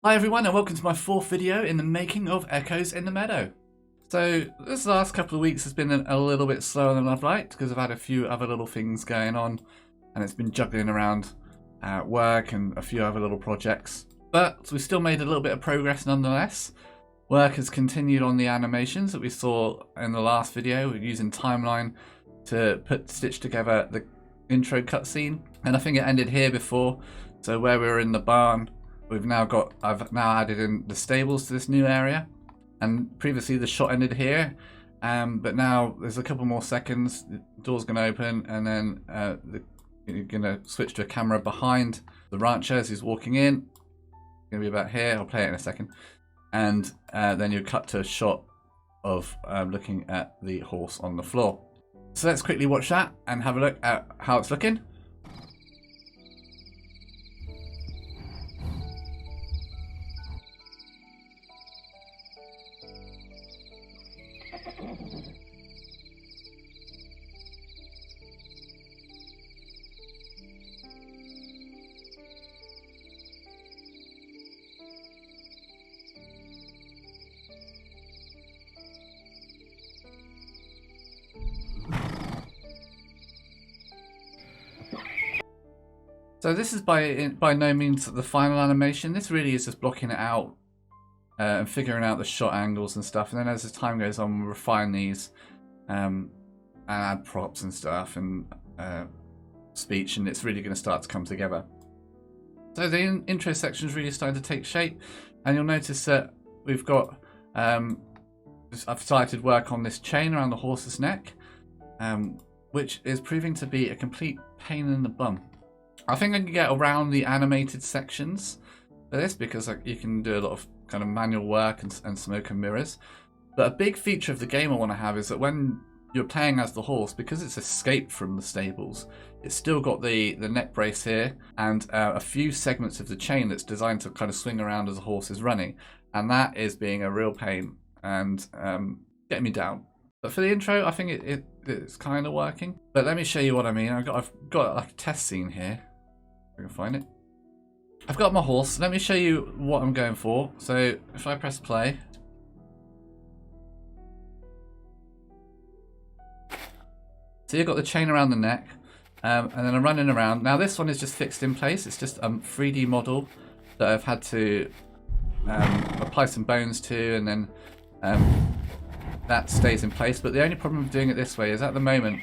Hi everyone and welcome to my fourth video in the making of Echoes in the Meadow. So this last couple of weeks has been a little bit slower than I've liked because I've had a few other little things going on and it's been juggling around work and a few other little projects. But we still made a little bit of progress nonetheless. Work has continued on the animations that we saw in the last video using Timeline to stitch together the intro cutscene. And I think it ended here before, so where we were in the barn. I've now added in the stables to this new area, and previously the shot ended here, but now there's a couple more seconds. The door's going to open, and then you're going to switch to a camera behind the rancher as he's walking in. It's going to be about here. I'll play it in a second, and then you cut to a shot of looking at the horse on the floor. So let's quickly watch that and have a look at how it's looking. So this is by no means the final animation. This really is just blocking it out and figuring out the shot angles and stuff. And then as the time goes on, we'll refine these and add props and stuff and speech, and it's really going to start to come together. So the intro section is really starting to take shape, and you'll notice that we've got I've started work on this chain around the horse's neck, which is proving to be a complete pain in the bum. I think I can get around the animated sections for this because you can do a lot of kind of manual work and smoke and mirrors. But a big feature of the game I want to have is that when you're playing as the horse, because it's escaped from the stables, it's still got the neck brace here and a few segments of the chain that's designed to kind of swing around as the horse is running. And that is being a real pain and getting me down. But for the intro, I think it's kind of working. But let me show you what I mean. I've got like a test scene here. If I can find it. I've got my horse. Let me show you what I'm going for. So if I press play. So you've got the chain around the neck. And then I'm running around. Now this one is just fixed in place. It's just a 3D model that I've had to apply some bones to, and then that stays in place. But the only problem with doing it this way is at the moment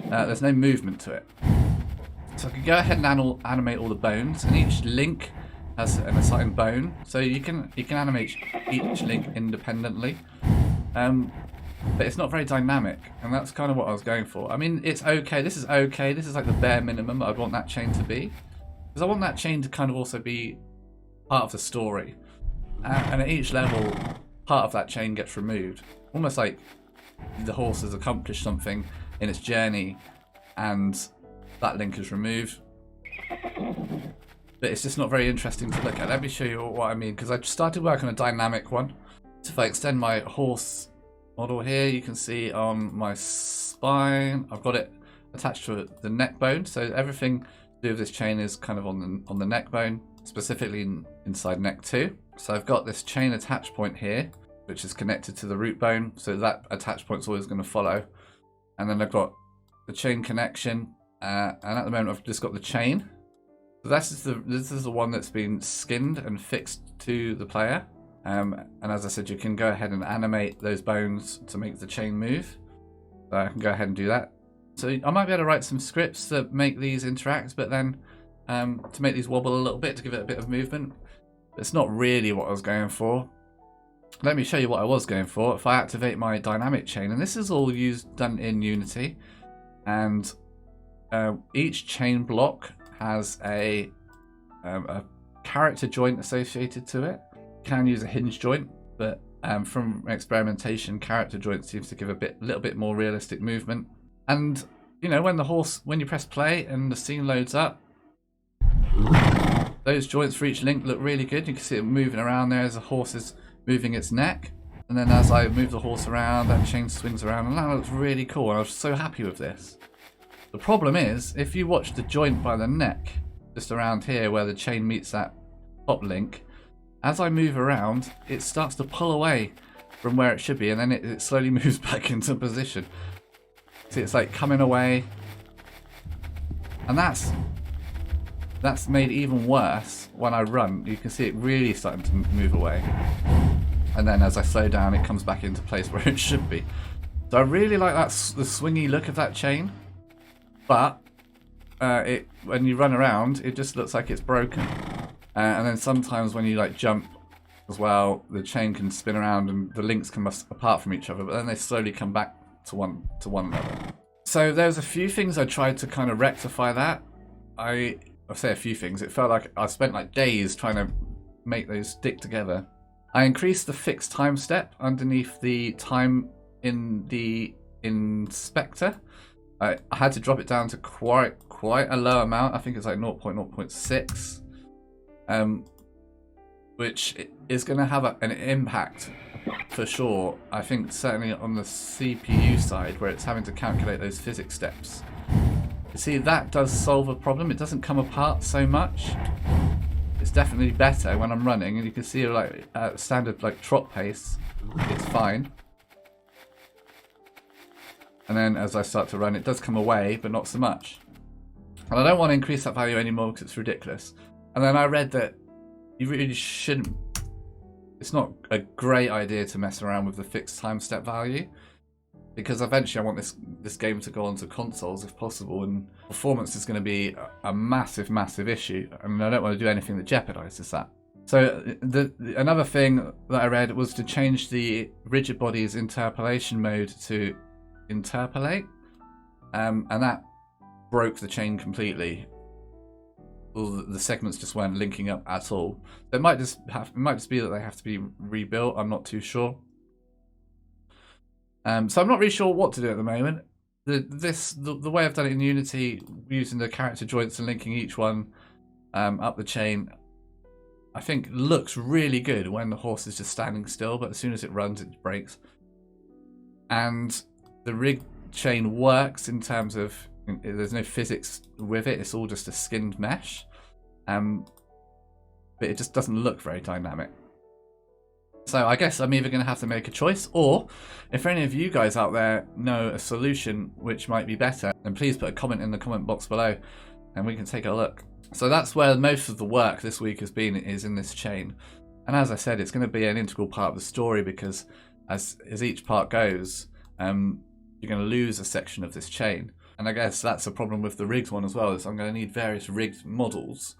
there's no movement to it. So I can go ahead and animate all the bones, and each link has an assigned bone. So you can animate each link independently, but it's not very dynamic, and that's kind of what I was going for. I mean, it's okay. This is okay. This is like the bare minimum I'd want that chain to be, because I want that chain to kind of also be part of the story, and at each level, part of that chain gets removed, almost like the horse has accomplished something in its journey, and that link is removed. But it's just not very interesting to look at. Let me show you what I mean, because I started working on a dynamic one. So if I extend my horse model here, you can see on my spine, I've got it attached to the neck bone. So everything to do with this chain is kind of on the neck bone, specifically inside neck 2. So I've got this chain attach point here, which is connected to the root bone. So that attach point is always going to follow. And then I've got the chain connection. And at the moment I've just got the chain. So this is the one that's been skinned and fixed to the player. And as I said, you can go ahead and animate those bones to make the chain move. So I can go ahead and do that. So I might be able to write some scripts that make these interact, but then to make these wobble a little bit, to give it a bit of movement. It's not really what I was going for. Let me show you what I was going for. If I activate my dynamic chain, and this is all done in Unity, and each chain block has a character joint associated to it. You can use a hinge joint, but from experimentation, character joint seems to give a little bit more realistic movement. And you know, when you press play and the scene loads up, those joints for each link look really good. You can see it moving around there as the horse is moving its neck. And then as I move the horse around, that chain swings around, and that looks really cool. I was so happy with this. The problem is, if you watch the joint by the neck, just around here where the chain meets that top link, as I move around, it starts to pull away from where it should be, and then it slowly moves back into position. See, it's like coming away, and that's made even worse when I run. You can see it really starting to move away, and then as I slow down, it comes back into place where it should be. So I really like that, the swingy look of that chain, but when you run around, it just looks like it's broken. And then sometimes when you like jump as well, the chain can spin around and the links come apart from each other, but then they slowly come back to one level. So there's a few things I tried to kind of rectify that. I'll say a few things. It felt like I spent like days trying to make those stick together. I increased the fixed time step underneath the time in the inspector. I had to drop it down to quite a low amount. I think it's like 0.06. Which is going to have an impact for sure. I think certainly on the CPU side, where it's having to calculate those physics steps. You see, that does solve a problem. It doesn't come apart so much. It's definitely better when I'm running, and you can see like at standard like trot pace, it's fine. And then as I start to run, it does come away, but not so much. And I don't want to increase that value anymore because it's ridiculous. And then I read that you really shouldn't. It's not a great idea to mess around with the fixed time step value, because eventually I want this game to go onto consoles if possible, and performance is going to be a massive issue, and I don't want to do anything that jeopardizes that. So another thing that I read was to change the rigid body's interpolation mode to interpolate, and that broke the chain completely. Well, the segments just weren't linking up at all. It might just be that they have to be rebuilt. I'm not too sure. So I'm not really sure what to do at the moment. The way I've done it in Unity, using the character joints and linking each one up the chain, I think looks really good when the horse is just standing still, but as soon as it runs, it breaks. And the rig chain works in terms of there's no physics with it. It's all just a skinned mesh, but it just doesn't look very dynamic. So I guess I'm either going to have to make a choice, or if any of you guys out there know a solution which might be better, then please put a comment in the comment box below and we can take a look. So that's where most of the work this week has been, is in this chain. And as I said, it's going to be an integral part of the story, because as each part goes, you're going to lose a section of this chain. And I guess that's a problem with the rigged one as well, is I'm going to need various rigged models,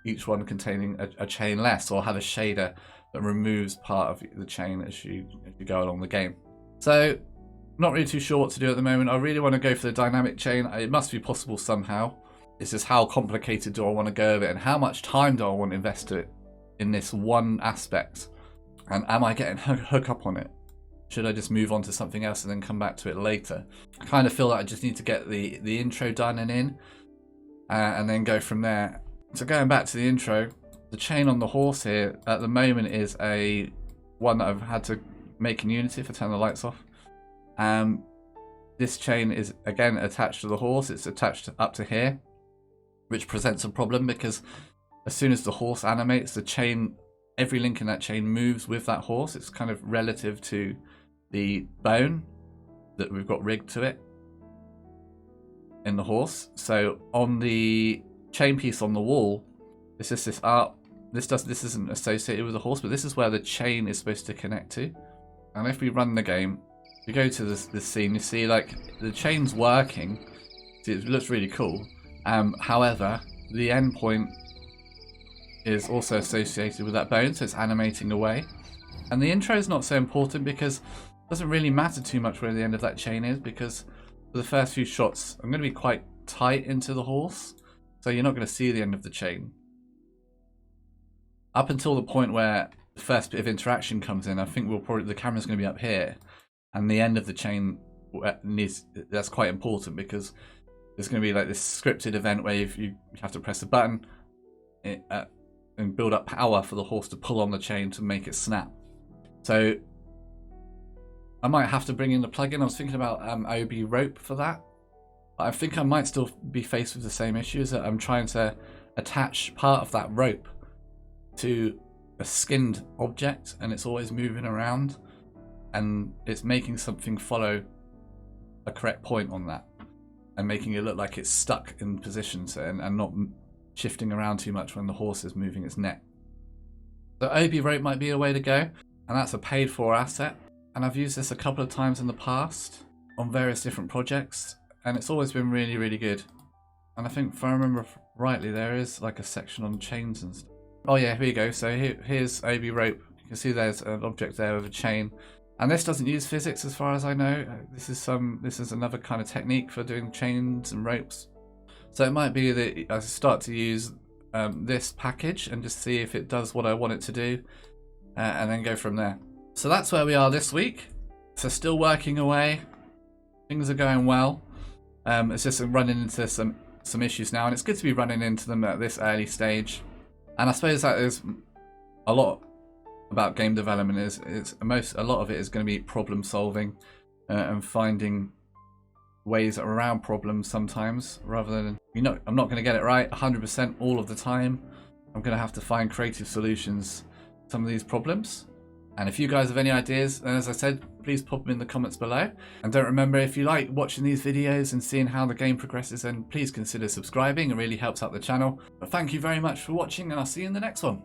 each one containing a chain less, or have a shader that removes part of the chain as you go along the game. So, not really too sure what to do at the moment. I really want to go for the dynamic chain. It must be possible somehow. It's just how complicated do I want to go with it, and how much time do I want to invest in this one aspect? And am I getting hook up on it? Should I just move on to something else and then come back to it later? I kind of feel like I just need to get the intro done and in, and then go from there. So going back to the intro, the chain on the horse here at the moment is one that I've had to make in Unity if I turn the lights off. This chain is again attached to the horse. It's attached up to here, which presents a problem because as soon as the horse animates, the chain, every link in that chain moves with that horse. It's kind of relative to the bone that we've got rigged to it in the horse. So on the chain piece on the wall, it's just this art. This isn't associated with the horse, but this is where the chain is supposed to connect to. And if we run the game, you go to this scene, you see like the chain's working. See, it looks really cool. However, the endpoint is also associated with that bone, so it's animating away. And the intro is not so important because it doesn't really matter too much where the end of that chain is, because for the first few shots, I'm going to be quite tight into the horse, so you're not going to see the end of the chain. Up until the point where the first bit of interaction comes in, I think the camera's going to be up here, and the end of the chain that's quite important, because there's going to be like this scripted event where you have to press a button and build up power for the horse to pull on the chain to make it snap. So I might have to bring in the plugin. I was thinking about OB rope for that, but I think I might still be faced with the same issues, that I'm trying to attach part of that rope to a skinned object and it's always moving around, and it's making something follow a correct point on that and making it look like it's stuck in position, so, and not shifting around too much when the horse is moving its neck. So OB rope might be a way to go, and that's a paid for asset, and I've used this a couple of times in the past on various different projects, and it's always been really, really good. And I think if I remember rightly, there is like a section on chains and stuff. Oh yeah, here we go. So here's OB rope. You can see there's an object there with a chain, and this doesn't use physics as far as I know. This is another kind of technique for doing chains and ropes. So it might be that I start to use this package and just see if it does what I want it to do, and then go from there. So that's where we are this week. So still working away. Things are going well. It's just running into some issues now, and it's good to be running into them at this early stage. And I suppose that is a lot about game development. A lot of it is going to be problem solving and finding ways around problems sometimes, rather than, I'm not going to get it right 100% all of the time. I'm going to have to find creative solutions to some of these problems. And if you guys have any ideas, as I said, please pop them in the comments below. And don't remember, if you like watching these videos and seeing how the game progresses, then please consider subscribing. It really helps out the channel. But thank you very much for watching, and I'll see you in the next one.